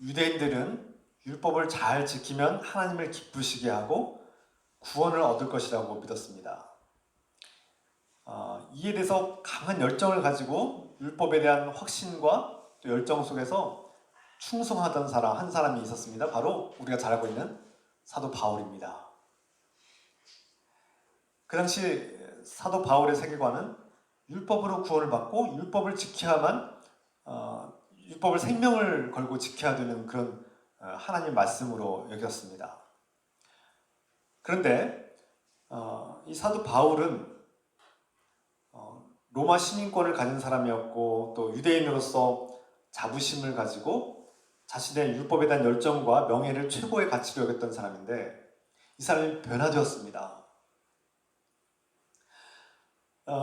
유대인들은 율법을 잘 지키면 하나님을 기쁘시게 하고 구원을 얻을 것이라고 믿었습니다. 이에 대해서 강한 열정을 가지고 율법에 대한 확신과 또 열정 속에서 충성하던 사람 한 사람이 있었습니다. 바로 우리가 잘 알고 있는 사도 바울입니다. 그 당시 사도 바울의 세계관은 율법으로 구원을 받고 율법을 지켜야만 율법을 생명을 걸고 지켜야 되는 그런 하나님 말씀으로 여겼습니다. 그런데 이 사도 바울은 로마 시민권을 가진 사람이었고 또 유대인으로서 자부심을 가지고 자신의 율법에 대한 열정과 명예를 최고의 가치로 여겼던 사람인데 이 사람이 변화되었습니다.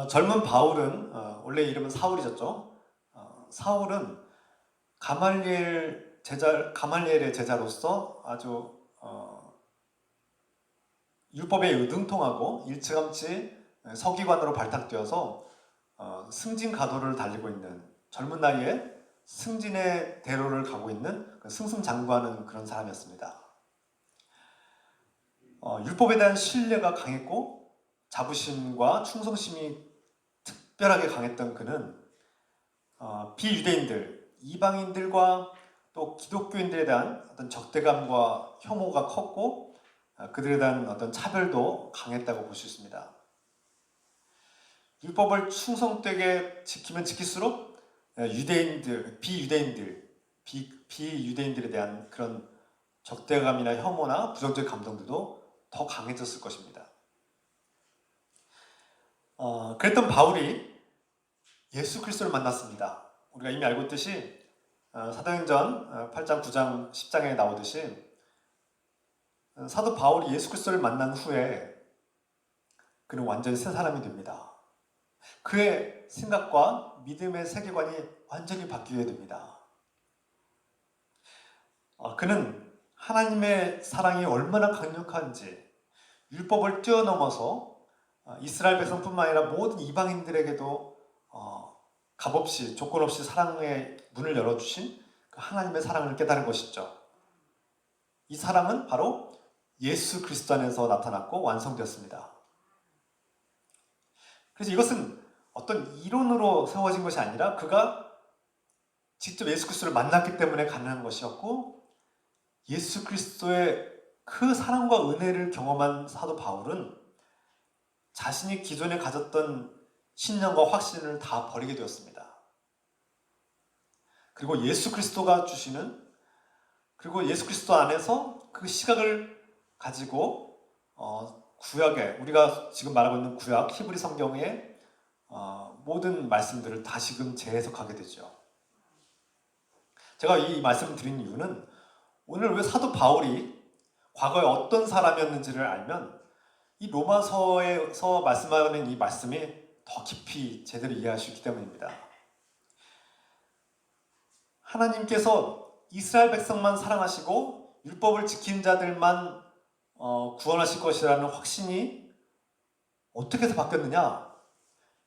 젊은 바울은 원래 이름은 사울이었죠. 사울은 가말리엘의 제자로서 아주 율법에 의등통하고 일찌감치 서기관으로 발탁되어서 승진 가도를 달리고 있는 젊은 나이에 승진의 대로를 가고 있는 승승장구하는 그런 사람이었습니다. 율법에 대한 신뢰가 강했고 자부심과 충성심이 특별하게 강했던 그는 비유대인들, 이방인들과 또 기독교인들에 대한 어떤 적대감과 혐오가 컸고 그들에 대한 어떤 차별도 강했다고 볼 수 있습니다. 율법을 충성되게 지키면 지킬수록 비유대인들에 대한 그런 적대감이나 혐오나 부정적 감정들도 더 강해졌을 것입니다. 그랬던 바울이 예수 그리스도를 만났습니다. 우리가 이미 알고 있듯이 사도행전 8장, 9장, 10장에 나오듯이 사도 바울이 예수 그리스도를 만난 후에 그는 완전히 새 사람이 됩니다. 그의 생각과 믿음의 세계관이 완전히 바뀌게 됩니다. 그는 하나님의 사랑이 얼마나 강력한지 율법을 뛰어넘어서 이스라엘 백성뿐만 아니라 모든 이방인들에게도 값없이 조건 없이 사랑의 문을 열어주신 그 하나님의 사랑을 깨달은 것이죠. 이 사랑은 바로 예수 그리스도 안에서 나타났고 완성되었습니다. 그래서 이것은 어떤 이론으로 세워진 것이 아니라 그가 직접 예수 그리스도를 만났기 때문에 가능한 것이었고 예수 그리스도의 그 사랑과 은혜를 경험한 사도 바울은 자신이 기존에 가졌던 신념과 확신을 다 버리게 되었습니다. 그리고 예수 그리스도가 주시는 그리고 예수 그리스도 안에서 그 시각을 가지고 구약에 우리가 지금 말하고 있는 구약 히브리 성경의 모든 말씀들을 다시금 재해석하게 되죠. 제가 이 말씀을 드린 이유는 오늘 왜 사도 바울이 과거에 어떤 사람이었는지를 알면 이 로마서에서 말씀하는 이 말씀이 더 깊이 제대로 이해할 수 있기 때문입니다. 하나님께서 이스라엘 백성만 사랑하시고 율법을 지킨 자들만 구원하실 것이라는 확신이 어떻게 해서 바뀌었느냐?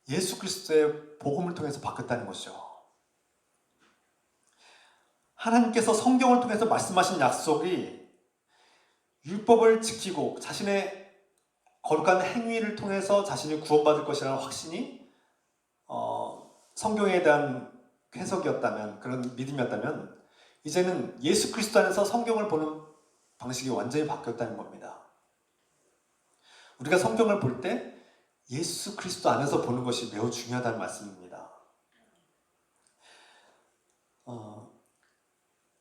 예수 그리스도의 복음을 통해서 바뀌었다는 것이죠. 하나님께서 성경을 통해서 말씀하신 약속이 율법을 지키고 자신의 거룩한 행위를 통해서 자신이 구원받을 것이라는 확신이 성경에 대한 해석이었다면, 그런 믿음이었다면 이제는 예수 그리스도 안에서 성경을 보는 방식이 완전히 바뀌었다는 겁니다. 우리가 성경을 볼 때 예수 그리스도 안에서 보는 것이 매우 중요하다는 말씀입니다.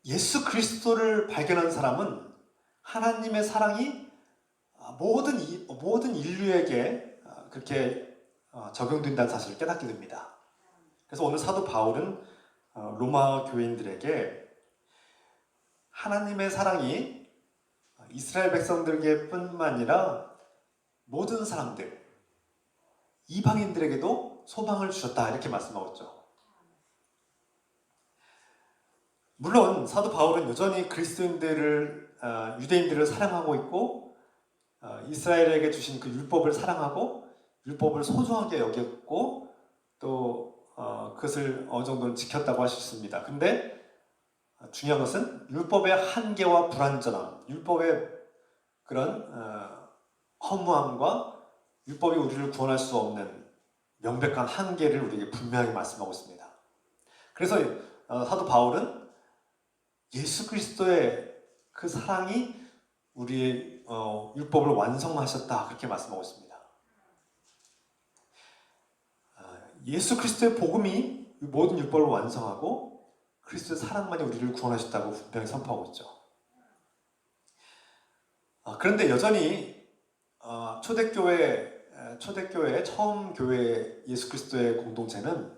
예수 그리스도를 발견한 사람은 하나님의 사랑이 모든 인류에게 그렇게 적용된다는 사실을 깨닫게 됩니다. 그래서 오늘 사도 바울은 로마 교인들에게 하나님의 사랑이 이스라엘 백성들에게 뿐만 아니라 모든 사람들, 이방인들에게도 소망을 주셨다 이렇게 말씀하고 있죠. 물론 사도 바울은 여전히 유대인들을 사랑하고 있고 이스라엘에게 주신 그 율법을 사랑하고 율법을 소중하게 여겼고 또 그것을 어느 정도는 지켰다고 할 수 있습니다. 근데 중요한 것은 율법의 한계와 불완전함, 율법의 그런 허무함과 율법이 우리를 구원할 수 없는 명백한 한계를 우리에게 분명히 말씀하고 있습니다. 그래서 사도 바울은 예수 그리스도의 그 사랑이 우리의 율법을 완성하셨다 그렇게 말씀하고 있습니다. 예수 그리스도의 복음이 모든 율법을 완성하고 그리스도의 사랑만이 우리를 구원하셨다고 분명히 선포하고 있죠. 그런데 여전히 초대교회 처음 교회 예수 그리스도의 공동체는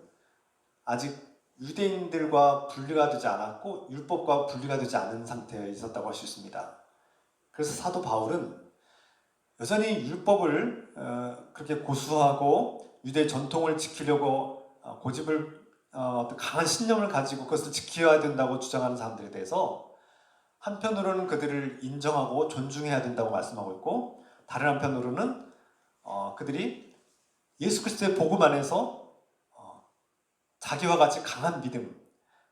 아직 유대인들과 분리가 되지 않았고 율법과 분리가 되지 않은 상태에 있었다고 할 수 있습니다. 그래서 사도 바울은 여전히 율법을 그렇게 고수하고 유대 전통을 지키려고 고집을 강한 신념을 가지고 그것을 지켜야 된다고 주장하는 사람들에 대해서 한편으로는 그들을 인정하고 존중해야 된다고 말씀하고 있고 다른 한편으로는 그들이 예수 그리스도의 복음 안에서 자기와 같이 강한 믿음,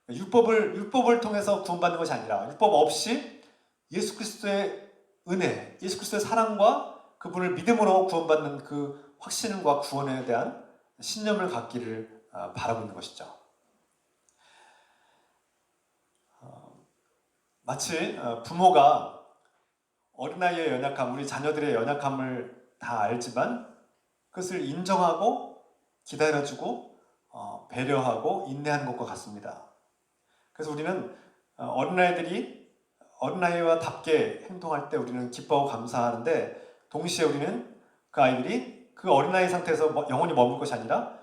율법을 통해서 구원받는 것이 아니라 율법 없이 예수 그리스도의 은혜, 예수 그리스도의 사랑과 그분을 믿음으로 구원받는 그 확신과 구원에 대한 신념을 갖기를 바라고 있는 것이죠. 마치 부모가 어린아이의 연약함, 우리 자녀들의 연약함을 다 알지만 그것을 인정하고 기다려주고 배려하고 인내하는 것과 같습니다. 그래서 우리는 어린아이와 답게 행동할 때 우리는 기뻐하고 감사하는데 동시에 우리는 그 아이들이 그 어린아이 상태에서 영원히 머물 것이 아니라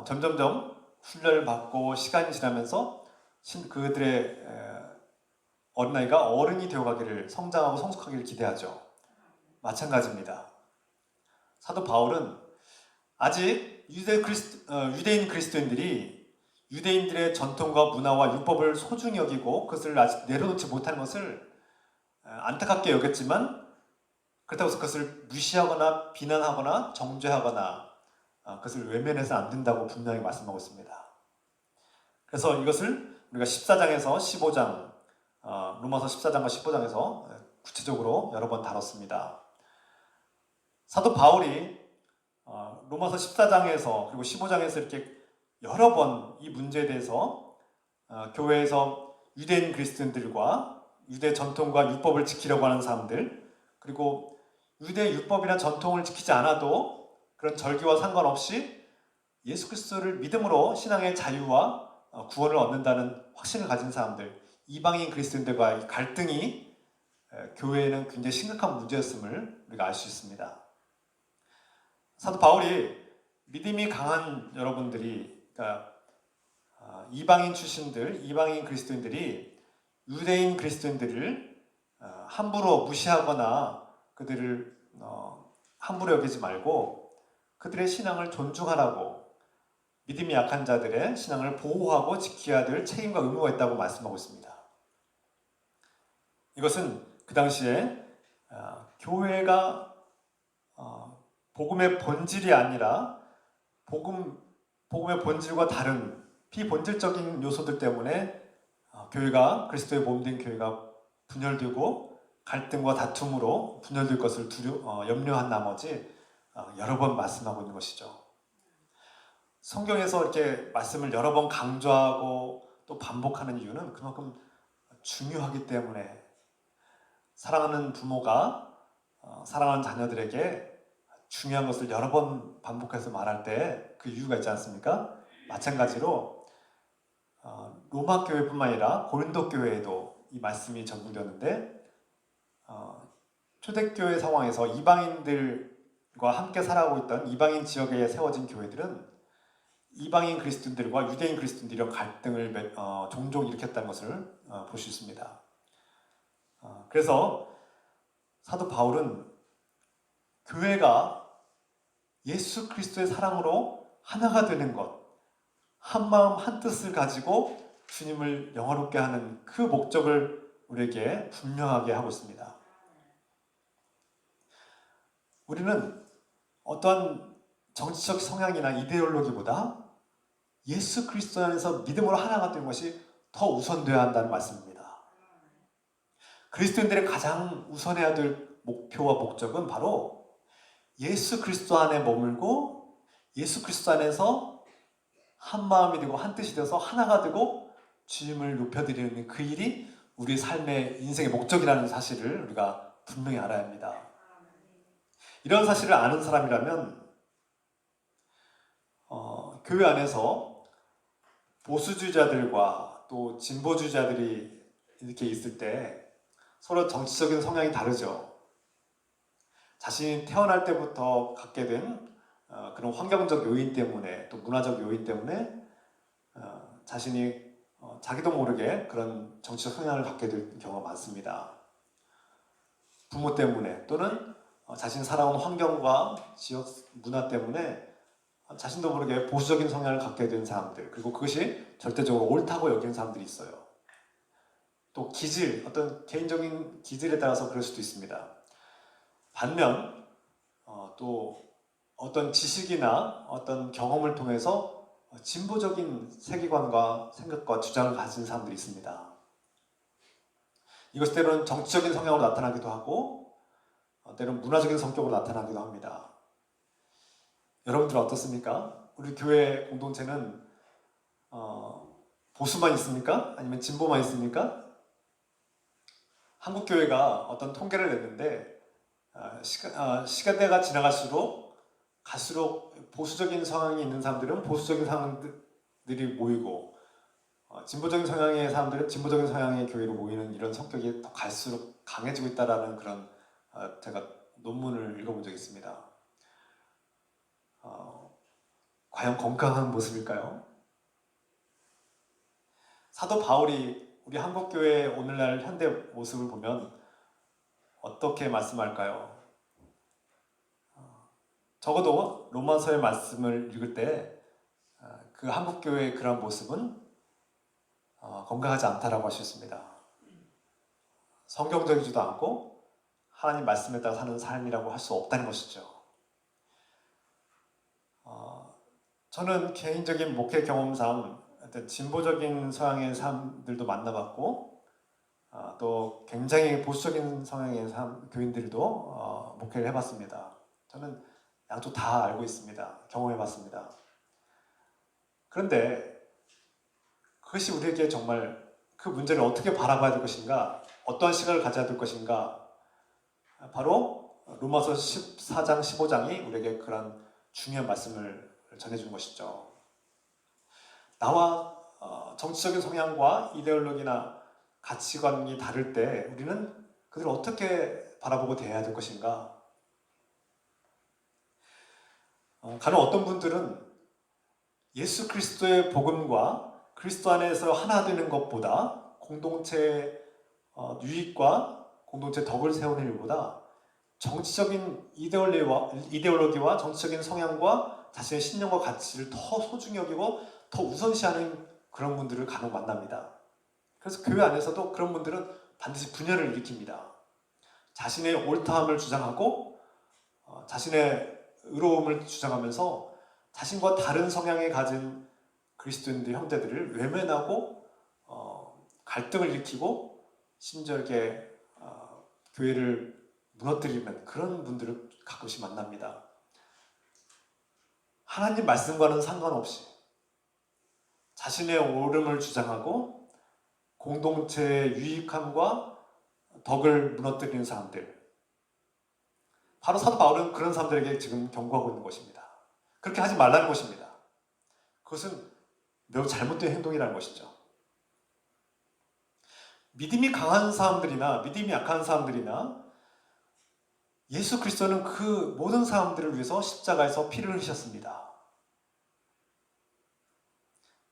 점점점 훈련을 받고 시간이 지나면서 그들의 어린아이가 어른이 되어가기를 성장하고 성숙하기를 기대하죠. 마찬가지입니다. 사도 바울은 아직 유대인 그리스도인들이 유대인들의 전통과 문화와 율법을 소중히 여기고 그것을 아직 내려놓지 못하는 것을 안타깝게 여겼지만 그렇다고 해서 그것을 무시하거나 비난하거나 정죄하거나 그것을 외면해서 안 된다고 분명히 말씀하고 있습니다. 그래서 이것을 우리가 14장에서 15장 로마서 14장과 15장에서 구체적으로 여러 번 다뤘습니다. 사도 바울이 로마서 14장에서 그리고 15장에서 이렇게 여러 번 이 문제에 대해서 교회에서 유대인 그리스도인들과 유대 전통과 율법을 지키려고 하는 사람들 그리고 유대 율법이나 전통을 지키지 않아도 그런 절기와 상관없이 예수 그리스도를 믿음으로 신앙의 자유와 구원을 얻는다는 확신을 가진 사람들 이방인 그리스도인들과의 갈등이 교회에는 굉장히 심각한 문제였음을 우리가 알 수 있습니다. 사도 바울이 믿음이 강한 여러분들이 그러니까 이방인 출신들, 이방인 그리스도인들이 유대인 그리스도인들을 함부로 무시하거나 그들을 함부로 여기지 말고 그들의 신앙을 존중하라고 믿음이 약한 자들의 신앙을 보호하고 지켜야 될 책임과 의무가 있다고 말씀하고 있습니다. 이것은 그 당시에 교회가 복음의 본질이 아니라 복음의 본질과 다른 비본질적인 요소들 때문에 교회가 그리스도의 몸된 교회가 분열되고 갈등과 다툼으로 분열될 것을 염려한 나머지 여러 번 말씀하고 있는 것이죠. 성경에서 이렇게 말씀을 여러 번 강조하고 또 반복하는 이유는 그만큼 중요하기 때문에 사랑하는 부모가 사랑하는 자녀들에게 중요한 것을 여러 번 반복해서 말할 때 그 이유가 있지 않습니까? 마찬가지로 로마 교회뿐만 아니라 고린도 교회에도 이 말씀이 적용되었는데 초대교회 상황에서 이방인들과 함께 살아가고 있던 이방인 지역에 세워진 교회들은 이방인 그리스도인들과 유대인 그리스도인들의 갈등을 종종 일으켰다는 것을 볼 수 있습니다. 그래서 사도 바울은 교회가 예수 그리스도의 사랑으로 하나가 되는 것, 한 마음 한 뜻을 가지고 주님을 영화롭게 하는 그 목적을 우리에게 분명하게 하고 있습니다. 우리는 어떠한 정치적 성향이나 이데올로기보다 예수 그리스도 안에서 믿음으로 하나가 되는 것이 더 우선되어야 한다는 말씀입니다. 그리스도인들의 가장 우선해야 될 목표와 목적은 바로 예수 그리스도 안에 머물고 예수 그리스도 안에서 한 마음이 되고 한 뜻이 되어서 하나가 되고 주님을 높여드리는 그 일이 우리의 삶의 인생의 목적이라는 사실을 우리가 분명히 알아야 합니다. 이런 사실을 아는 사람이라면 교회 안에서 보수주의자들과 또 진보주의자들이 이렇게 있을 때 서로 정치적인 성향이 다르죠. 자신이 태어날 때부터 갖게 된 그런 환경적 요인 때문에 또 문화적 요인 때문에 자신이 자기도 모르게 그런 정치적 성향을 갖게 될 경우가 많습니다. 부모 때문에 또는 자신이 살아온 환경과 지역 문화 때문에 자신도 모르게 보수적인 성향을 갖게 된 사람들, 그리고 그것이 절대적으로 옳다고 여기는 사람들이 있어요. 또 기질, 어떤 개인적인 기질에 따라서 그럴 수도 있습니다. 반면 또 어떤 지식이나 어떤 경험을 통해서 진보적인 세계관과 생각과 주장을 가진 사람들이 있습니다. 이것이 때로는 정치적인 성향으로 나타나기도 하고 때로는 문화적인 성격으로 나타나기도 합니다. 여러분들은 어떻습니까? 우리 교회 공동체는 보수만 있습니까? 아니면 진보만 있습니까? 한국 교회가 어떤 통계를 냈는데 시간대가 지나갈수록 보수적인 성향이 있는 사람들은 보수적인 사람들이 모이고 진보적인 성향의 사람들은 진보적인 성향의 교회로 모이는 이런 성격이 더 갈수록 강해지고 있다라는 그런 제가 논문을 읽어본 적이 있습니다. 과연 건강한 모습일까요? 사도 바울이 우리 한국교회의 오늘날 현대 모습을 보면 어떻게 말씀할까요? 적어도 로마서의 말씀을 읽을 때 그 한국교회의 그런 모습은 건강하지 않다라고 하셨습니다. 성경적이지도 않고 하나님 말씀에 따라 사는 삶이라고 할 수 없다는 것이죠. 저는 개인적인 목회 경험상 어떤 진보적인 성향의 사람들도 만나봤고 또 굉장히 보수적인 성향의 교인들도 목회를 해봤습니다. 저는 양쪽 다 알고 있습니다. 경험해봤습니다. 그런데 그것이 우리에게 정말 그 문제를 어떻게 바라봐야 될 것인가, 어떠한 시각을 가져야 될 것인가, 바로 로마서 14장, 15장이 우리에게 그런 중요한 말씀을 전해준 것이죠. 나와 정치적인 성향과 이데올로기나 가치관이 다를 때 우리는 그들을 어떻게 바라보고 대해야 될 것인가? 간혹 어떤 분들은 예수 그리스도의 복음과 그리스도 안에서 하나 되는 것보다 공동체의 유익과 공동체 덕을 세우는 일보다 정치적인 이데올로기와 정치적인 성향과 자신의 신념과 가치를 더 소중히 여기고 더 우선시하는 그런 분들을 간혹 만납니다. 그래서 교회 안에서도 그런 분들은 반드시 분열을 일으킵니다. 자신의 옳다함을 주장하고 자신의 의로움을 주장하면서 자신과 다른 성향을 가진 그리스도인들 형제들을 외면하고 갈등을 일으키고 심지어 이렇게 교회를 무너뜨리는 그런 분들을 가끔씩 만납니다. 하나님 말씀과는 상관없이 자신의 옳음을 주장하고 공동체의 유익함과 덕을 무너뜨리는 사람들, 바로 사도 바울은 그런 사람들에게 지금 경고하고 있는 것입니다. 그렇게 하지 말라는 것입니다. 그것은 매우 잘못된 행동이라는 것이죠. 믿음이 강한 사람들이나 믿음이 약한 사람들이나 예수 그리스도는 그 모든 사람들을 위해서 십자가에서 피를 흘리셨습니다.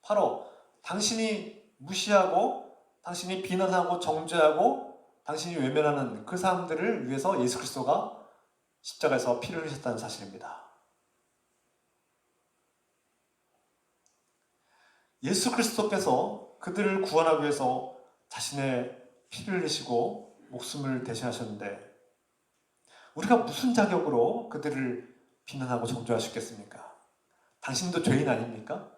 바로 당신이 무시하고 당신이 비난하고 정죄하고 당신이 외면하는 그 사람들을 위해서 예수 그리스도가 십자가에서 피를 흘리셨다는 사실입니다. 예수 그리스도께서 그들을 구원하기 위해서 자신의 피를 흘리시고 목숨을 대신하셨는데 우리가 무슨 자격으로 그들을 비난하고 정죄하셨겠습니까? 당신도 죄인 아닙니까?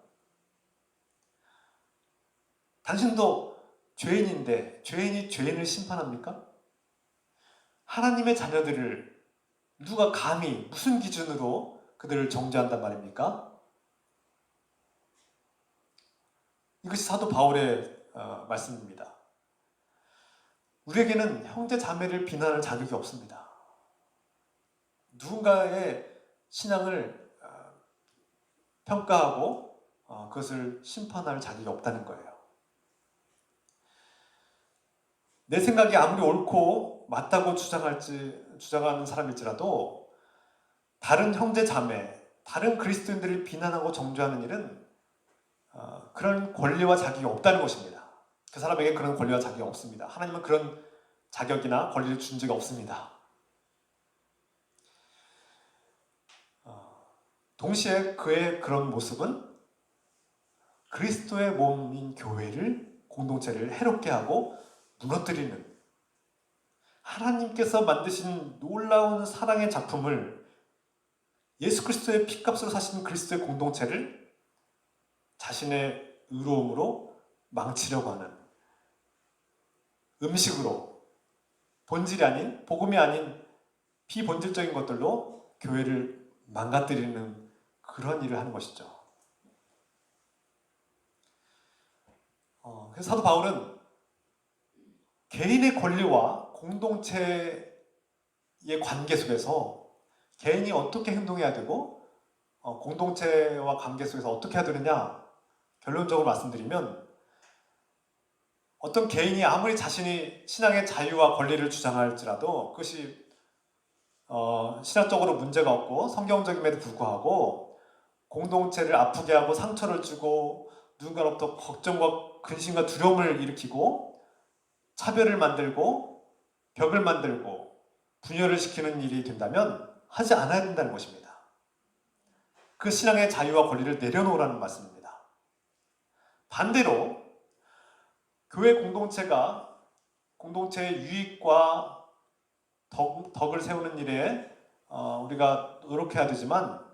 당신도 죄인인데 죄인이 죄인을 심판합니까? 하나님의 자녀들을 누가 감히 무슨 기준으로 그들을 정죄한단 말입니까? 이것이 사도 바울의 말씀입니다. 우리에게는 형제 자매를 비난할 자격이 없습니다. 누군가의 신앙을 평가하고 그것을 심판할 자격이 없다는 거예요. 내 생각이 아무리 옳고 맞다고 주장하는 사람일지라도 다른 형제 자매, 다른 그리스도인들을 비난하고 정죄하는 일은 그런 권리와 자격이 없다는 것입니다. 그 사람에게 그런 권리와 자격이 없습니다. 하나님은 그런 자격이나 권리를 준 적이 없습니다. 동시에 그의 그런 모습은 그리스도의 몸인 교회를, 공동체를 해롭게 하고 무너뜨리는, 하나님께서 만드신 놀라운 사랑의 작품을, 예수 그리스도의 피값으로 사신 그리스도의 공동체를 자신의 의로움으로 망치려고 하는, 음식으로, 본질이 아닌, 복음이 아닌 비본질적인 것들로 교회를 망가뜨리는 그런 일을 하는 것이죠. 그래서 사도 바울은 개인의 권리와 공동체의 관계 속에서 개인이 어떻게 행동해야 되고 공동체와 관계 속에서 어떻게 해야 되느냐, 결론적으로 말씀드리면 어떤 개인이 아무리 자신이 신앙의 자유와 권리를 주장할지라도 그것이 신학적으로 문제가 없고 성경적임에도 불구하고 공동체를 아프게 하고 상처를 주고 누군가로부터 걱정과 근심과 두려움을 일으키고 차별을 만들고 벽을 만들고 분열을 시키는 일이 된다면 하지 않아야 된다는 것입니다. 그 신앙의 자유와 권리를 내려놓으라는 말씀입니다. 반대로 교회 공동체가 공동체의 유익과 덕을 세우는 일에 우리가 노력해야 되지만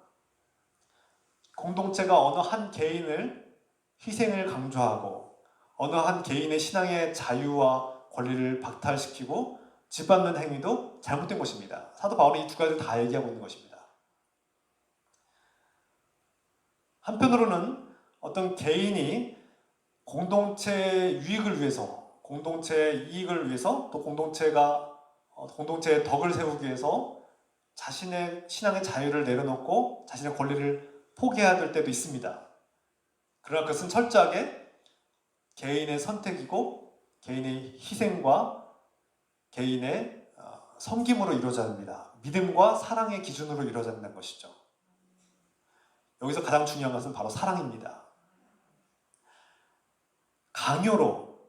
공동체가 어느 한 개인을 희생을 강조하고 어느 한 개인의 신앙의 자유와 권리를 박탈시키고 짓밟는 행위도 잘못된 것입니다. 사도 바울은 이 두 가지를 다 얘기하고 있는 것입니다. 한편으로는 어떤 개인이 공동체의 유익을 위해서, 공동체의 이익을 위해서, 또 공동체의 덕을 세우기 위해서 자신의 신앙의 자유를 내려놓고 자신의 권리를 포기해야 될 때도 있습니다. 그러나 그것은 철저하게 개인의 선택이고 개인의 희생과 개인의 섬김으로 이루어져야 합니다. 믿음과 사랑의 기준으로 이루어져야 한다는 것이죠. 여기서 가장 중요한 것은 바로 사랑입니다. 강요로,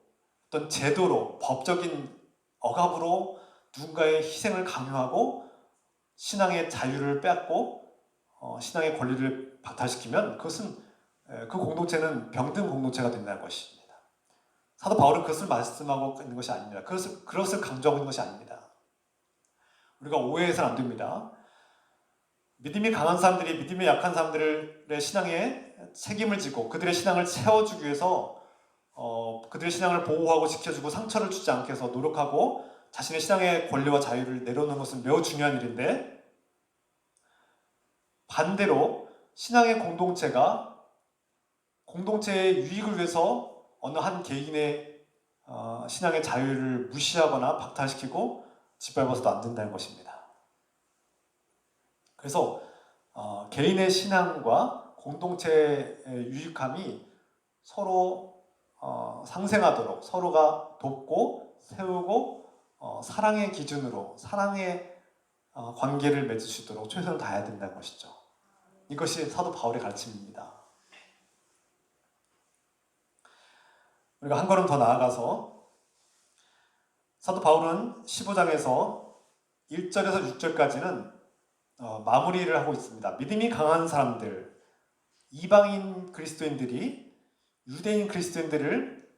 어떤 제도로, 법적인 억압으로 누군가의 희생을 강요하고 신앙의 자유를 빼앗고 신앙의 권리를 박탈시키면 그것은 그 공동체는 병든 공동체가 된다는 것입니다. 사도 바울은 그것을 말씀하고 있는 것이 아닙니다. 그것을 강조하고 있는 것이 아닙니다. 우리가 오해해서는 안 됩니다. 믿음이 강한 사람들이 믿음이 약한 사람들의 신앙에 책임을 지고 그들의 신앙을 채워주기 위해서 그들의 신앙을 보호하고 지켜주고 상처를 주지 않게 해서 노력하고 자신의 신앙의 권리와 자유를 내려놓는 것은 매우 중요한 일인데, 반대로 신앙의 공동체가 공동체의 유익을 위해서 어느 한 개인의 신앙의 자유를 무시하거나 박탈시키고 짓밟아서도 안 된다는 것입니다. 그래서 개인의 신앙과 공동체의 유익함이 서로 상생하도록 서로가 돕고 세우고 사랑의 기준으로 사랑의 관계를 맺을 수 있도록 최선을 다해야 된다는 것이죠. 이것이 사도 바울의 가르침입니다. 우리가 한 걸음 더 나아가서 사도 바울은 15장에서 1절에서 6절까지는 마무리를 하고 있습니다. 믿음이 강한 사람들, 이방인 그리스도인들이 유대인 그리스도인들을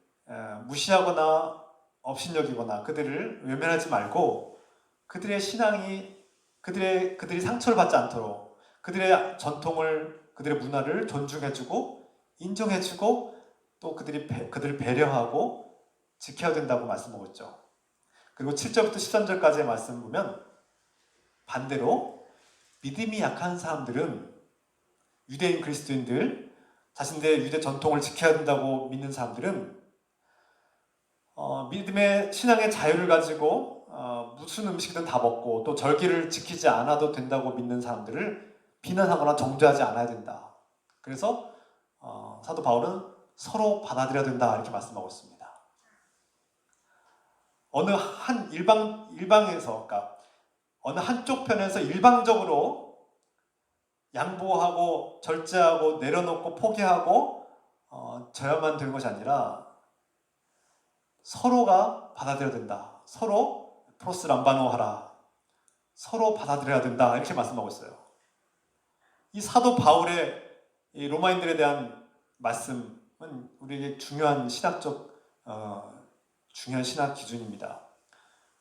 무시하거나 업신여기거나 그들을 외면하지 말고 그들의 신앙이 그들이 상처를 받지 않도록 그들의 전통을, 그들의 문화를 존중해주고 인정해주고 또 그들을 배려하고 지켜야 된다고 말씀하셨죠. 그리고 7절부터 13절까지의 말씀 보면 반대로 믿음이 약한 사람들은 유대인 그리스도인들, 자신들의 유대 전통을 지켜야 된다고 믿는 사람들은 믿음의 신앙의 자유를 가지고 무슨 음식이든 다 먹고 또 절기를 지키지 않아도 된다고 믿는 사람들을 비난하거나 정죄하지 않아야 된다. 그래서 사도 바울은 서로 받아들여야 된다 이렇게 말씀하고 있습니다. 어느 한 일방에서, 그러니까 어느 한쪽 편에서 일방적으로 양보하고 절제하고 내려놓고 포기하고 져야만 되는 것이 아니라 서로가 받아들여야 된다. 서로 프로스 람바노 하라. 서로 받아들여야 된다. 이렇게 말씀하고 있어요. 이 사도 바울의 이 로마인들에 대한 말씀은 우리에게 중요한 신학 기준입니다.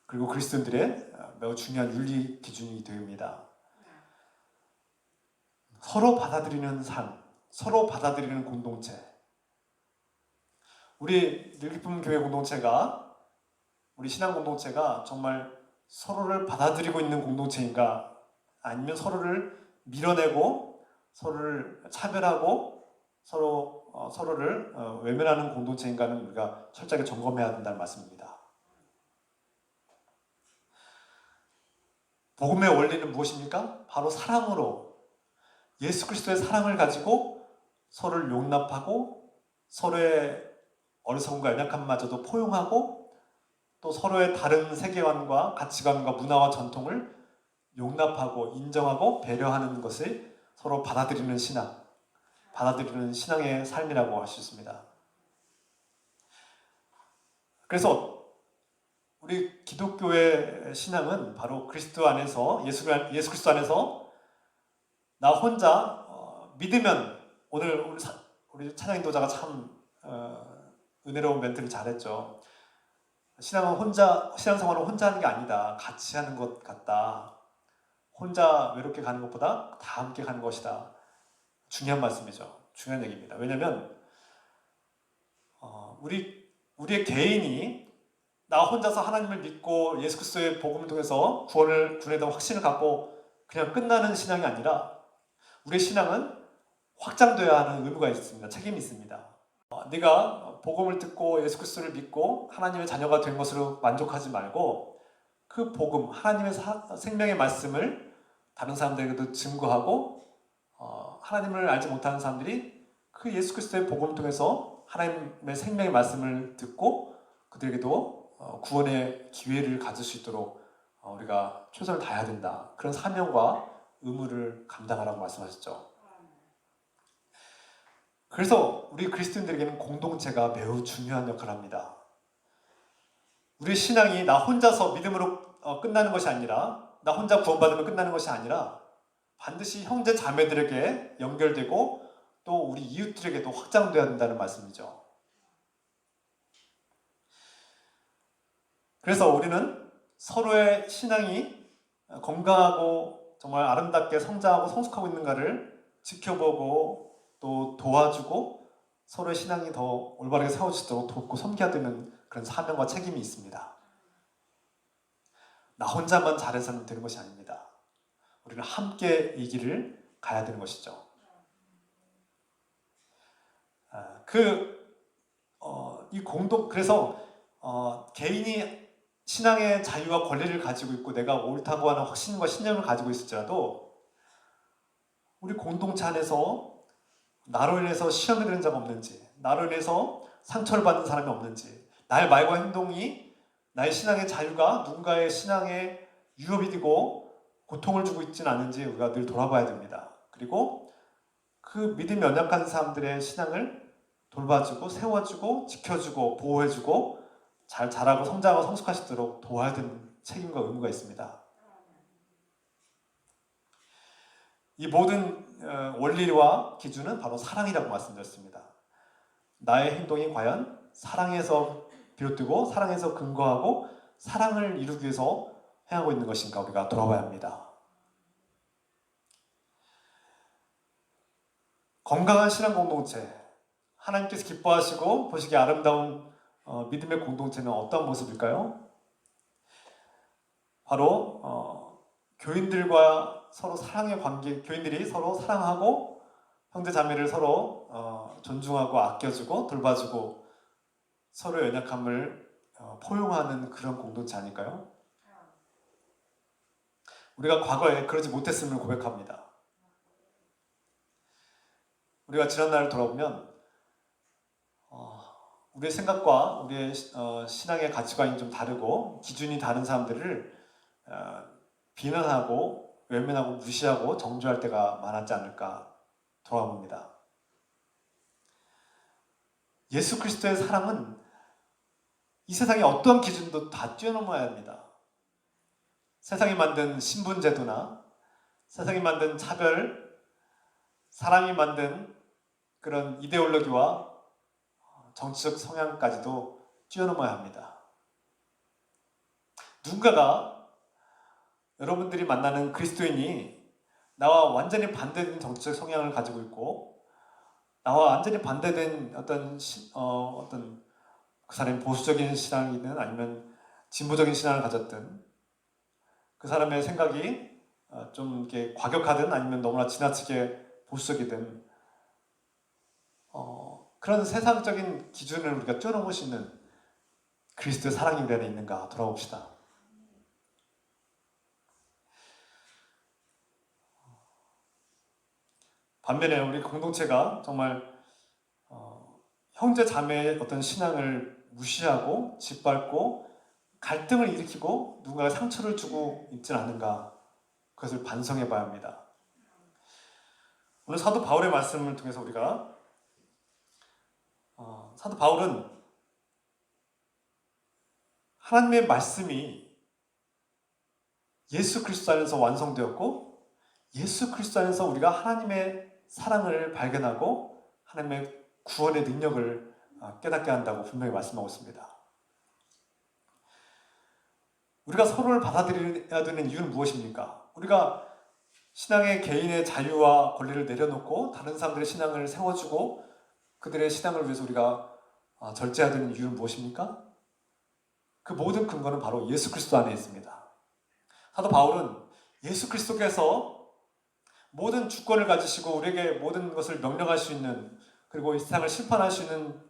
그리고 그리스도인들의 매우 중요한 윤리 기준이 됩니다. 서로 받아들이는 삶, 서로 받아들이는 공동체. 우리 늘기쁨 교회 공동체가, 우리 신앙 공동체가 정말 서로를 받아들이고 있는 공동체인가, 아니면 밀어내고 서로를 차별하고 서로를 외면하는 공동체인가는 우리가 철저하게 점검해야 된다는 말씀입니다. 복음의 원리는 무엇입니까? 바로 사랑으로, 예수 그리스도의 사랑을 가지고 서로를 용납하고 서로의 어리석음과 연약함마저도 포용하고 또 서로의 다른 세계관과 가치관과 문화와 전통을 용납하고 인정하고 배려하는 것을 서로 받아들이는 신앙의 삶이라고 할 수 있습니다. 그래서 우리 기독교의 신앙은 바로 그리스도 안에서, 예수 그리스도 안에서 나 혼자 믿으면, 오늘 우리 찬양 인도자가 참 은혜로운 멘트를 잘했죠. 신앙생활은 혼자 하는 게 아니다. 같이 하는 것 같다. 혼자 외롭게 가는 것보다 다 함께 가는 것이다. 중요한 말씀이죠. 중요한 얘기입니다. 왜냐하면 우리의 개인이 나 혼자서 하나님을 믿고 예수 그리스도의 복음을 통해서 구원에 대한 확신을 갖고 그냥 끝나는 신앙이 아니라 우리의 신앙은 확장되어야 하는 의무가 있습니다. 책임이 있습니다. 네가 복음을 듣고 예수 그리스도를 믿고 하나님의 자녀가 된 것으로 만족하지 말고 그 복음, 하나님의 생명의 말씀을 다른 사람들에게도 증거하고 하나님을 알지 못하는 사람들이 그 예수 그리스도의 복음을 통해서 하나님의 생명의 말씀을 듣고 그들에게도 구원의 기회를 가질 수 있도록 우리가 최선을 다해야 된다. 그런 사명과 의무를 감당하라고 말씀하셨죠. 그래서 우리 그리스도인들에게는 공동체가 매우 중요한 역할을 합니다. 우리 신앙이 나 혼자서 믿음으로 끝나는 것이 아니라, 나 혼자 구원받으면 끝나는 것이 아니라 반드시 형제 자매들에게 연결되고 또 우리 이웃들에게도 확장되어야 된다는 말씀이죠. 그래서 우리는 서로의 신앙이 건강하고 정말 아름답게 성장하고 성숙하고 있는가를 지켜보고 또 도와주고 서로의 신앙이 더 올바르게 세워지도록 돕고 섬겨야 되는 그런 사명과 책임이 있습니다. 나 혼자만 잘해서는 되는 것이 아닙니다. 우리는 함께 이 길을 가야 되는 것이죠. 그래서 개인이 신앙의 자유와 권리를 가지고 있고 내가 옳다고 하는 확신과 신념을 가지고 있을지라도 우리 공동체 안에서 나로 인해서 시험에 드는 자가 없는지, 나로 인해서 상처를 받는 사람이 없는지, 나의 말과 행동이 나의 신앙의 자유가 누군가의 신앙에 위협이 되고 고통을 주고 있지는 않은지 우리가 늘 돌아봐야 됩니다. 그리고 그 믿음이 연약한 사람들의 신앙을 돌봐주고 세워주고 지켜주고 보호해주고 잘 자라고 성장하고 성숙하시도록 도와야 되는 책임과 의무가 있습니다. 이 모든 원리와 기준은 바로 사랑이라고 말씀드렸습니다. 나의 행동이 과연 사랑에서 비롯되고 사랑에서 근거하고 사랑을 이루기 위해서 행하고 있는 것인가 우리가 돌아봐야 합니다. 건강한 신앙 공동체, 하나님께서 기뻐하시고 보시기에 아름다운 믿음의 공동체는 어떤 모습일까요? 바로 교인들과 서로 사랑의 관계, 교인들이 서로 사랑하고 형제 자매를 서로 존중하고 아껴주고 돌봐주고 서로 연약함을 포용하는 그런 공동체 아닐까요? 우리가 과거에 그러지 못했음을 고백합니다. 우리가 지난날을 돌아보면 우리의 생각과 우리의 신앙의 가치관이 좀 다르고 기준이 다른 사람들을 비난하고 외면하고 무시하고 정죄할 때가 많았지 않을까 돌아봅니다. 예수 그리스도의 사랑은 이 세상의 어떤 기준도 다 뛰어넘어야 합니다. 세상이 만든 신분제도나 세상이 만든 차별, 사람이 만든 그런 이데올로기와 정치적 성향까지도 뛰어넘어야 합니다. 누군가가 여러분들이 만나는 그리스도인이 나와 완전히 반대된 정치적 성향을 가지고 있고 나와 완전히 반대된 어떤 그 사람이 보수적인 신앙이든 아니면 진보적인 신앙을 가졌든 그 사람의 생각이 좀 이렇게 과격하든 아니면 너무나 지나치게 보수적이든 그런 세상적인 기준을 우리가 뛰어넘을 수 있는 그리스도의 사랑이 우리 안에 있는가 돌아봅시다. 반면에 우리 공동체가 정말 형제 자매의 어떤 신앙을 무시하고 짓밟고 갈등을 일으키고 누군가가 상처를 주고 있지는 않은가 그것을 반성해 봐야 합니다. 오늘 사도 바울의 말씀을 통해서 우리가 사도 바울은 하나님의 말씀이 예수 그리스도 안에서 완성되었고 예수 그리스도 안에서 우리가 하나님의 사랑을 발견하고 하나님의 구원의 능력을 깨닫게 한다고 분명히 말씀하고 있습니다. 우리가 서로를 받아들여야 되는 이유는 무엇입니까? 우리가 신앙의 개인의 자유와 권리를 내려놓고 다른 사람들의 신앙을 세워주고 그들의 신앙을 위해서 우리가 절제해야 되는 이유는 무엇입니까? 그 모든 근거는 바로 예수 그리스도 안에 있습니다. 사도 바울은 예수 그리스도께서 모든 주권을 가지시고 우리에게 모든 것을 명령할 수 있는 그리고 이 세상을 심판할 수 있는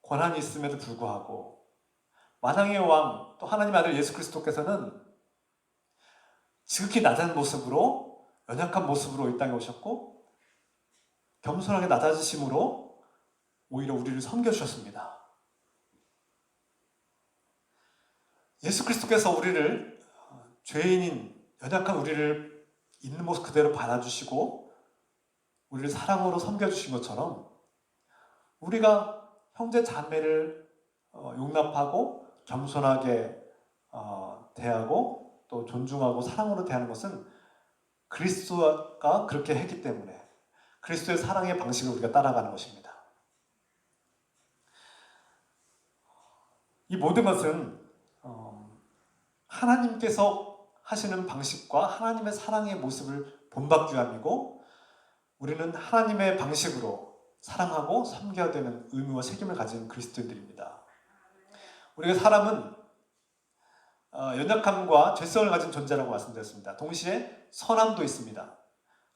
권한이 있음에도 불구하고 만왕의 왕 또 하나님의 아들 예수 그리스도께서는 지극히 낮은 모습으로 연약한 모습으로 이 땅에 오셨고 겸손하게 낮아지심으로 오히려 우리를 섬겨주셨습니다. 예수 그리스도께서 우리를 죄인인 연약한 우리를 있는 모습 그대로 받아주시고 우리를 사랑으로 섬겨주신 것처럼 우리가 형제 자매를 용납하고 겸손하게 대하고 또 존중하고 사랑으로 대하는 것은 그리스도가 그렇게 했기 때문에 그리스도의 사랑의 방식을 우리가 따라가는 것입니다. 이 모든 것은 하나님께서 하시는 방식과 하나님의 사랑의 모습을 본받기 위함이고 우리는 하나님의 방식으로 사랑하고 섬겨야 되는 의무와 책임을 가진 그리스도인들입니다. 우리가 사람은 연약함과 죄성을 가진 존재라고 말씀드렸습니다. 동시에 선함도 있습니다.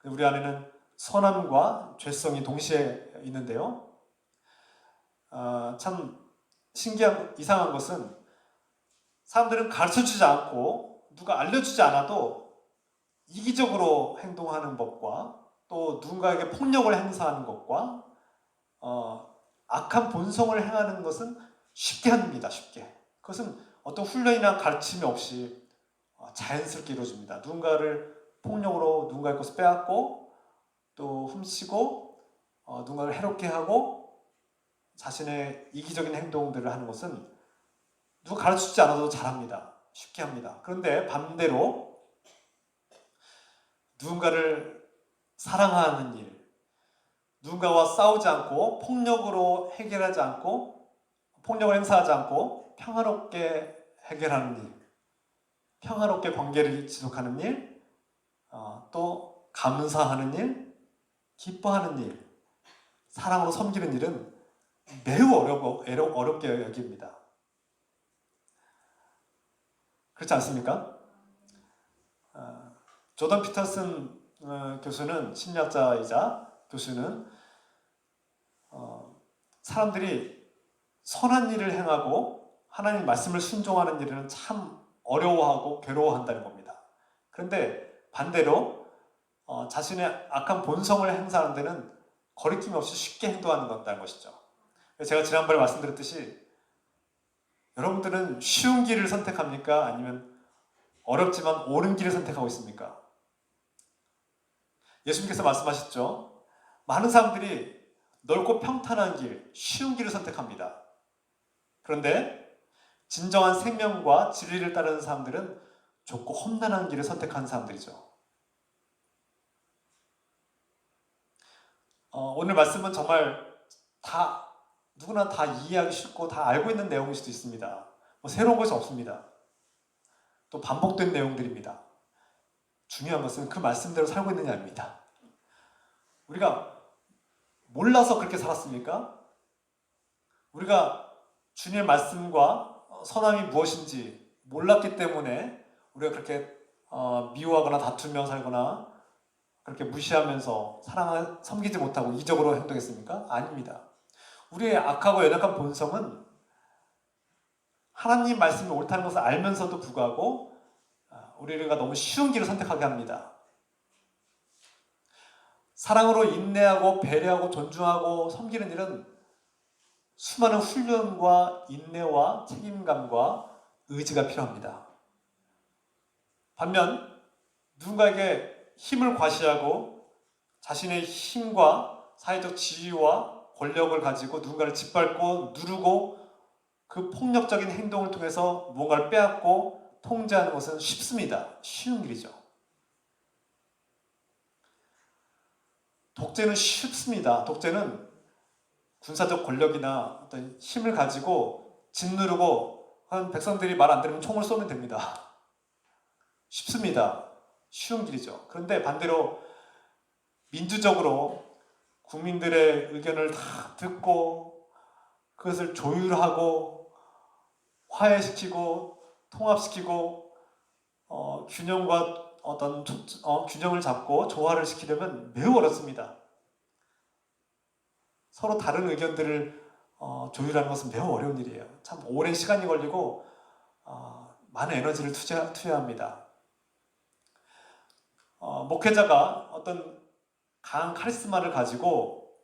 우리 안에는 선함과 죄성이 동시에 있는데요. 참 이상한 것은 사람들은 가르쳐주지 않고 누가 알려주지 않아도 이기적으로 행동하는 법과 또 누군가에게 폭력을 행사하는 것과 악한 본성을 행하는 것은 쉽게 합니다. 쉽게. 그것은 어떤 훈련이나 가르침이 없이 자연스럽게 이루어집니다. 누군가를 폭력으로 누군가의 것을 빼앗고 또 훔치고 누군가를 해롭게 하고 자신의 이기적인 행동들을 하는 것은 누가 가르치지 않아도 잘합니다. 쉽게 합니다. 그런데 반대로 누군가를 사랑하는 일, 누군가와 싸우지 않고 폭력으로 해결하지 않고 폭력을 행사하지 않고 평화롭게 해결하는 일, 평화롭게 관계를 지속하는 일, 또 감사하는 일, 기뻐하는 일, 사랑으로 섬기는 일은 매우 어렵게 여깁니다. 그렇지 않습니까? 조던 피터슨 교수는, 심리학자이자 교수는 사람들이 선한 일을 행하고 하나님 말씀을 순종하는 일은 참 어려워하고 괴로워한다는 겁니다. 그런데 반대로 자신의 악한 본성을 행사하는 데는 거리낌 없이 쉽게 행동하는 것다는 것이죠. 제가 지난번에 말씀드렸듯이 여러분들은 쉬운 길을 선택합니까? 아니면 어렵지만 옳은 길을 선택하고 있습니까? 예수님께서 말씀하셨죠. 많은 사람들이 넓고 평탄한 길, 쉬운 길을 선택합니다. 그런데 진정한 생명과 진리를 따르는 사람들은 좁고 험난한 길을 선택하는 사람들이죠. 오늘 말씀은 정말 누구나 다 이해하기 쉽고 다 알고 있는 내용일 수도 있습니다. 새로운 것이 없습니다. 또 반복된 내용들입니다. 중요한 것은 그 말씀대로 살고 있느냐입니다. 우리가 몰라서 그렇게 살았습니까? 우리가 주님의 말씀과 선함이 무엇인지 몰랐기 때문에 우리가 그렇게 미워하거나 다투며 살거나 그렇게 무시하면서 사랑을 섬기지 못하고 이적으로 행동했습니까? 아닙니다. 우리의 악하고 연약한 본성은 하나님 말씀이 옳다는 것을 알면서도 불구하고 우리가 너무 쉬운 길을 선택하게 합니다. 사랑으로 인내하고 배려하고 존중하고 섬기는 일은 수많은 훈련과 인내와 책임감과 의지가 필요합니다. 반면 누군가에게 힘을 과시하고 자신의 힘과 사회적 지위와 권력을 가지고 누군가를 짓밟고 누르고 그 폭력적인 행동을 통해서 무언가를 빼앗고 통제하는 것은 쉽습니다. 쉬운 길이죠. 독재는 쉽습니다. 독재는 군사적 권력이나 어떤 힘을 가지고 짓누르고 한 백성들이 말 안 들으면 총을 쏘면 됩니다. 쉽습니다. 쉬운 길이죠. 그런데 반대로 민주적으로 국민들의 의견을 다 듣고 그것을 조율하고 화해시키고 통합시키고 균형과 어떤 균형을 잡고 조화를 시키려면 매우 어렵습니다. 서로 다른 의견들을 조율하는 것은 매우 어려운 일이에요. 참 오랜 시간이 걸리고 많은 에너지를 투여해야 합니다. 목회자가 어떤 강한 카리스마를 가지고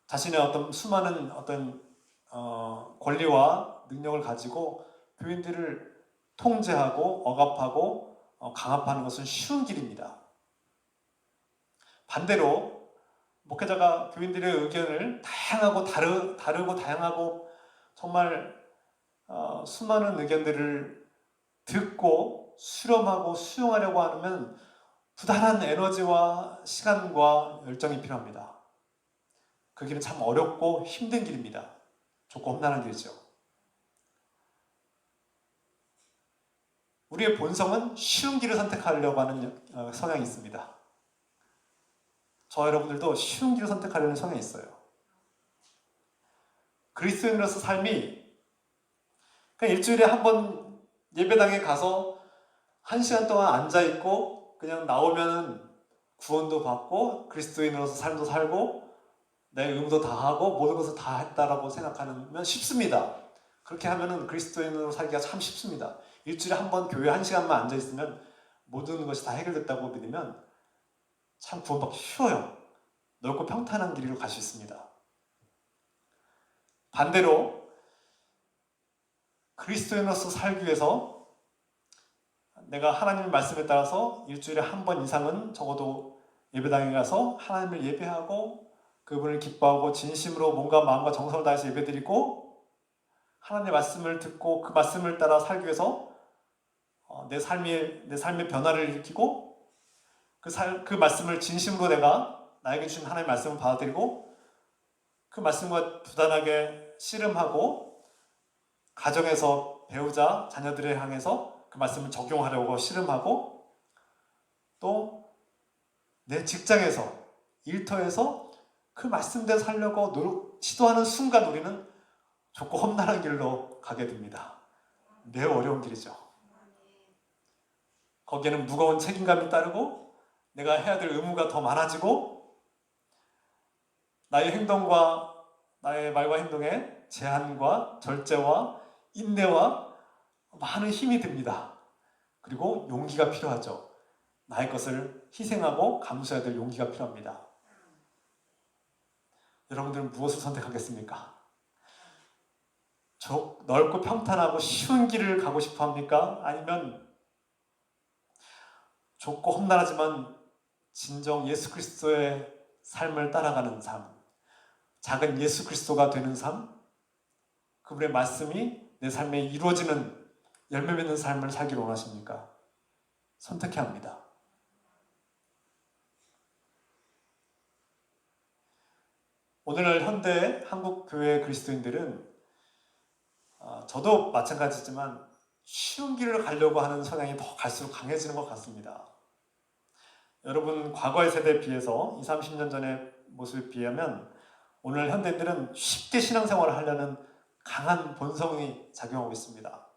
자신의 어떤 수많은 어떤 권리와 능력을 가지고 교인들을 통제하고 억압하고 강압하는 것은 쉬운 길입니다. 반대로 목회자가 교인들의 의견을 다양하고 다르고 다양하고 정말 수많은 의견들을 듣고 수렴하고 수용하려고 하면 부단한 에너지와 시간과 열정이 필요합니다. 그 길은 참 어렵고 힘든 길입니다. 좁고 험난한 길이죠. 우리의 본성은 쉬운 길을 선택하려고 하는 성향이 있습니다. 저 여러분들도 쉬운 길을 선택하려는 성향이 있어요. 그리스도인으로서 삶이 그냥 일주일에 한 번 예배당에 가서 1시간 동안 앉아있고 그냥 나오면 구원도 받고 그리스도인으로서 삶도 살고 내 의무도 다 하고 모든 것을 다 했다라고 생각하면 쉽습니다. 그렇게 하면은 그리스도인으로 살기가 참 쉽습니다. 일주일에 한 번 교회 1시간만 앉아있으면 모든 것이 다 해결됐다고 믿으면 참 구원받기 쉬워요. 넓고 평탄한 길로 갈 수 있습니다. 반대로 그리스도인으로서 살기 위해서 내가 하나님의 말씀에 따라서 일주일에 한 번 이상은 적어도 예배당에 가서 하나님을 예배하고 그분을 기뻐하고 진심으로 몸과 마음과 정성을 다해서 예배드리고 하나님의 말씀을 듣고 그 말씀을 따라 살기 위해서 내 삶의 변화를 일으키고 그 말씀을 진심으로 내가 나에게 주신 하나님의 말씀을 받아들이고 그 말씀과 부단하게 씨름하고 가정에서 배우자, 자녀들을 향해서 그 말씀을 적용하려고 씨름하고 또 내 직장에서 일터에서 그 말씀대로 살려고 시도하는 순간 우리는 좁고 험난한 길로 가게 됩니다. 매우 어려운 길이죠. 거기에는 무거운 책임감이 따르고 내가 해야 될 의무가 더 많아지고 나의 행동과 나의 말과 행동에 제한과 절제와 인내와 많은 힘이 듭니다. 그리고 용기가 필요하죠. 나의 것을 희생하고 감수해야 될 용기가 필요합니다. 여러분들은 무엇을 선택하겠습니까? 넓고 평탄하고 쉬운 길을 가고 싶어 합니까? 아니면 좁고 험난하지만 진정 예수 그리스도의 삶을 따라가는 삶, 작은 예수 그리스도가 되는 삶, 그분의 말씀이 내 삶에 이루어지는 열매 맺는 삶을 살기를 원하십니까? 선택해야 합니다. 오늘날 현대 한국 교회 그리스도인들은 저도 마찬가지지만 쉬운 길을 가려고 하는 성향이 더 갈수록 강해지는 것 같습니다. 여러분 과거의 세대에 비해서 20, 30년 전의 모습에 비하면 오늘 현대인들은 쉽게 신앙생활을 하려는 강한 본성이 작용하고 있습니다.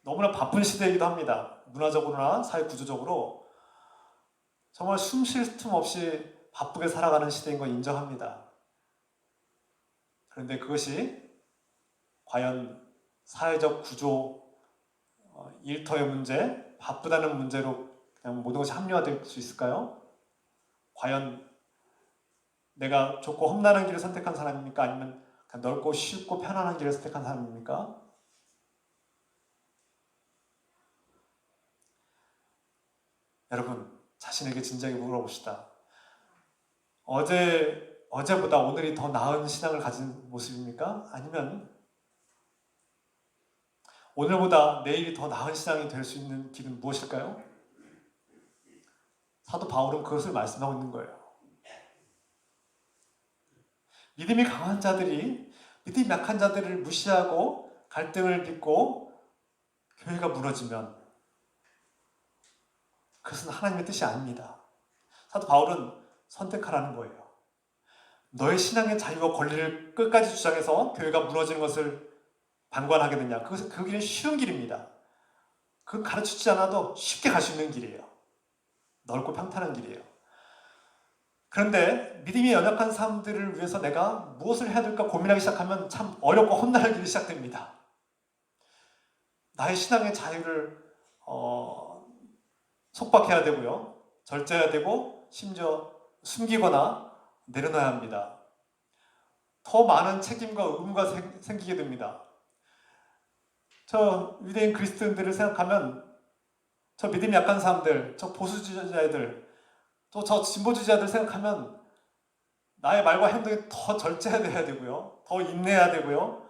너무나 바쁜 시대이기도 합니다. 문화적으로나 사회 구조적으로 정말 숨 쉴 틈 없이 바쁘게 살아가는 시대인 거 인정합니다. 그런데 그것이 과연 사회적 구조, 일터의 문제, 바쁘다는 문제로 그냥 모든 것이 합리화될 수 있을까요? 과연 내가 좁고 험난한 길을 선택한 사람입니까? 아니면 그냥 넓고 쉽고 편안한 길을 선택한 사람입니까? 여러분, 자신에게 진지하게 물어봅시다. 어제보다 오늘이 더 나은 신앙을 가진 모습입니까? 아니면 오늘보다 내일이 더 나은 신앙이 될 수 있는 길은 무엇일까요? 사도 바울은 그것을 말씀하고 있는 거예요. 믿음이 강한 자들이 믿음이 약한 자들을 무시하고 갈등을 빚고 교회가 무너지면 그것은 하나님의 뜻이 아닙니다. 사도 바울은 선택하라는 거예요. 너의 신앙의 자유와 권리를 끝까지 주장해서 교회가 무너지는 것을 방관하겠느냐? 그 길은 쉬운 길입니다. 그건 가르치지 않아도 쉽게 갈 수 있는 길이에요. 넓고 평탄한 길이에요. 그런데 믿음이 연약한 사람들을 위해서 내가 무엇을 해야 될까 고민하기 시작하면 참 어렵고 험난한 길이 시작됩니다. 나의 신앙의 자유를 속박해야 되고요. 절제해야 되고 심지어 숨기거나 내려놔야 합니다. 더 많은 책임과 의무가 생기게 됩니다. 저 유대인 그리스도인들을 생각하면 저 믿음이 약한 사람들, 저 보수주의자들, 또 저 진보주의자들 생각하면 나의 말과 행동이 더 절제해야 되고요. 더 인내해야 되고요.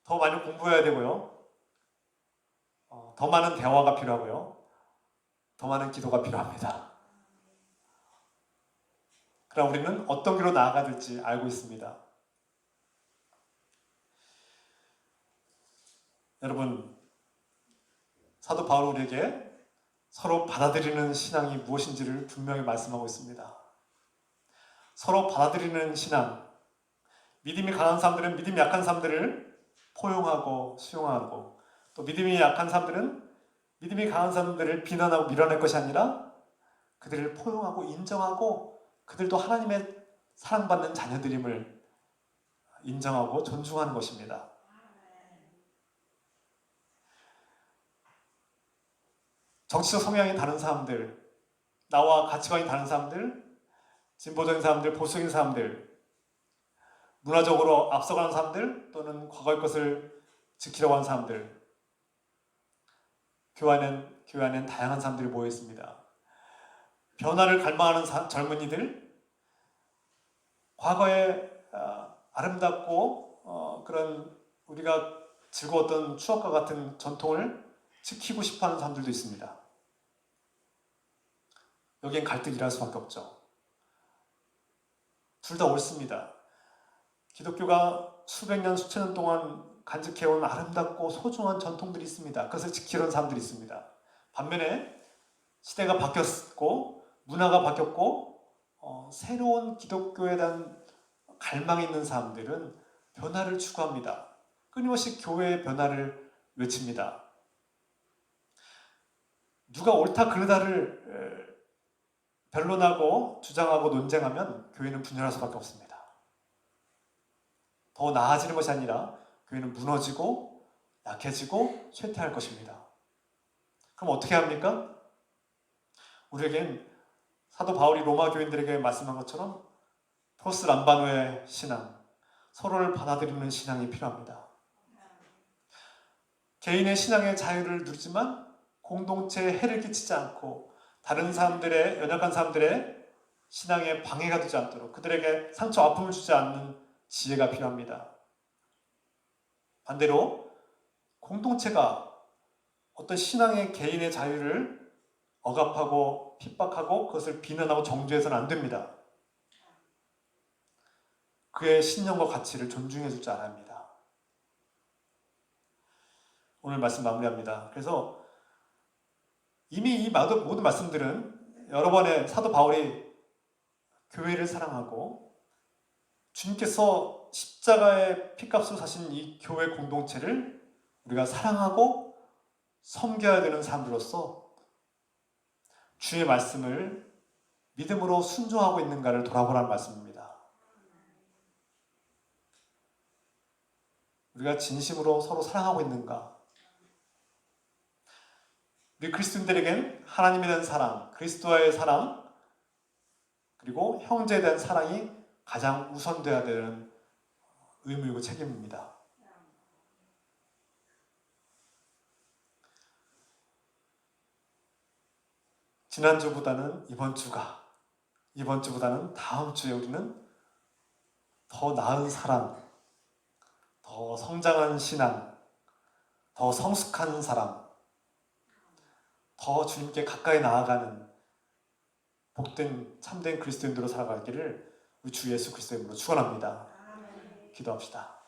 더 많이 공부해야 되고요. 더 많은 대화가 필요하고요. 더 많은 기도가 필요합니다. 그럼 우리는 어떤 길로 나아가야 될지 알고 있습니다. 여러분, 사도 바울 우리에게 서로 받아들이는 신앙이 무엇인지를 분명히 말씀하고 있습니다. 서로 받아들이는 신앙, 믿음이 강한 사람들은 믿음이 약한 사람들을 포용하고 수용하고 또 믿음이 약한 사람들은 믿음이 강한 사람들을 비난하고 밀어낼 것이 아니라 그들을 포용하고 인정하고 그들도 하나님의 사랑받는 자녀들임을 인정하고 존중하는 것입니다. 정치적 성향이 다른 사람들, 나와 가치관이 다른 사람들, 진보적인 사람들, 보수적인 사람들, 문화적으로 앞서가는 사람들 또는 과거의 것을 지키려고 하는 사람들, 교회 안엔 다양한 사람들이 모여 있습니다. 변화를 갈망하는 젊은이들, 과거의 아름답고 그런 우리가 즐거웠던 추억과 같은 전통을 지키고 싶어하는 사람들도 있습니다. 여기엔 갈등이 일어날 수밖에 없죠. 둘 다 옳습니다. 기독교가 수백 년, 수천 년 동안 간직해온 아름답고 소중한 전통들이 있습니다. 그것을 지키려는 사람들이 있습니다. 반면에 시대가 바뀌었고 문화가 바뀌었고 새로운 기독교에 대한 갈망이 있는 사람들은 변화를 추구합니다. 끊임없이 교회의 변화를 외칩니다. 누가 옳다 그르다를 변론하고 주장하고 논쟁하면 교회는 분열할 수밖에 없습니다. 더 나아지는 것이 아니라 교회는 무너지고 약해지고 쇠퇴할 것입니다. 그럼 어떻게 합니까? 우리에겐 사도 바울이 로마 교인들에게 말씀한 것처럼 프로스 람바노의 신앙, 서로를 받아들이는 신앙이 필요합니다. 개인의 신앙의 자유를 누리지만 공동체에 해를 끼치지 않고 다른 사람들의, 연약한 사람들의 신앙에 방해가 되지 않도록 그들에게 상처, 아픔을 주지 않는 지혜가 필요합니다. 반대로 공동체가 어떤 신앙의 개인의 자유를 억압하고 핍박하고 그것을 비난하고 정죄해서는 안 됩니다. 그의 신념과 가치를 존중해 줄 줄 알아야 합니다. 오늘 말씀 마무리합니다. 그래서 이미 이 모든 말씀들은 여러 번의 사도 바울이 교회를 사랑하고 주님께서 십자가의 피값으로 사신 이 교회 공동체를 우리가 사랑하고 섬겨야 되는 사람들로서 주의 말씀을 믿음으로 순종하고 있는가를 돌아보라는 말씀입니다. 우리가 진심으로 서로 사랑하고 있는가? 우리 그리스도인들에겐 하나님에 대한 사랑, 그리스도와의 사랑, 그리고 형제에 대한 사랑이 가장 우선되어야 되는 의무이고 책임입니다. 지난주보다는 이번 주보다는 다음 주에 우리는 더 나은 사랑, 더 성장한 신앙, 더 성숙한 사람, 더 주님께 가까이 나아가는 복된 참된 그리스도인으로 살아가기를 우리 주 예수 그리스도의 이름으로 축원합니다. 기도합시다.